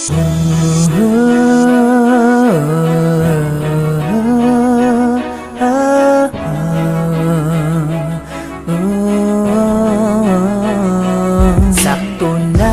Sakto na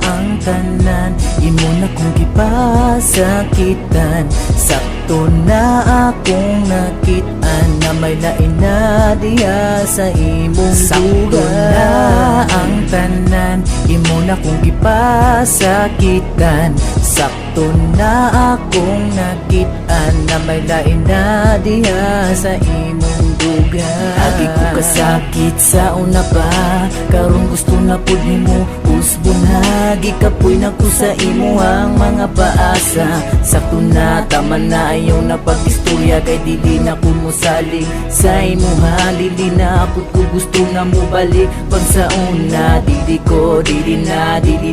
ang tanan, imo na kong gipasakitan. Sakto na akong nakitaan na may lain na diha sa imong dugan. Sakto na ang tanan, imo na kong gipasakitan. Sakto na akong nakitaan na may lain na diha sa imong dugan. Agi ko kasakit sa una pa, karon gusto na pud nimo usbon. Hagi kapoy na ko sa imo ang mga paasa. Sakto na, tama na, ayaw na pag-istorya, kay dili na ko mosalig sa imo ha. Dili na ako ko gusto na mo balik pag sa una. Dili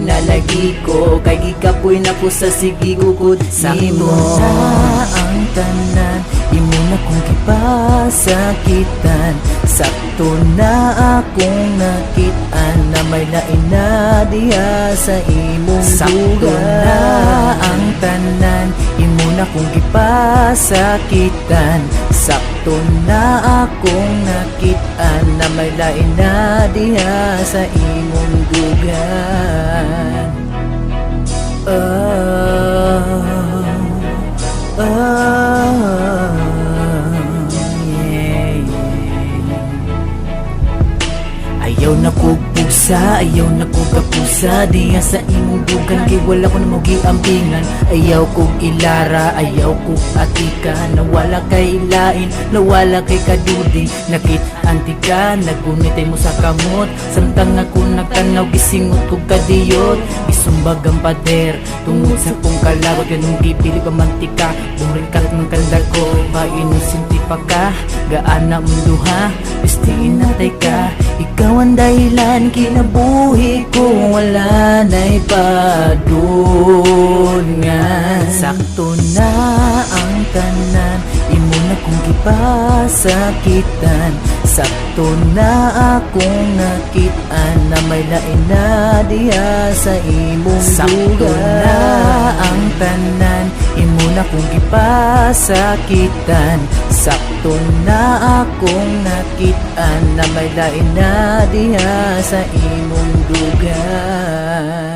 na lagi ko, kay gikapoy na ko sa sige gugod nimo. Sakto na ang tanan, imo na kong gipasakitan. Sakto na akong nakitaan na may lain na diha sa imong dugan. Sakto na ang tanan, imo na kong gipasakitan. Sakto na akong nakitaan na may lain na diha sa imong dugan. Ayaw na ko pusa, ayaw na ko kapusa diha sa imong dugan, kay wala ko na mo giampingan. Ayaw ko ilara, ayaw ko atika, nawala kay lain, nawala kay kadudi. Nakit-antika, nagunitay mo sa kamot, samtang ako nagtanaw gisingot ko kadiyot. Isumbag ang pader, tungod sa kong kalabot, ganun gipili pa mantika. Buril ka ng kandal ko, mainusinti pa ka, gaana mong duha, pistiin natay ka. Ikaw ang dahilan, kinabuhi ko, wala na'y padungan. Sakto na ang tanan, imo na kong gipasakitan. Sakto na akong nakitaan na may lain na diha sa imong dugan. Sakto na ang tanan, imo na kong gipasakitan. Sakto na akong nakitaan na may lain na diha sa imong dugan.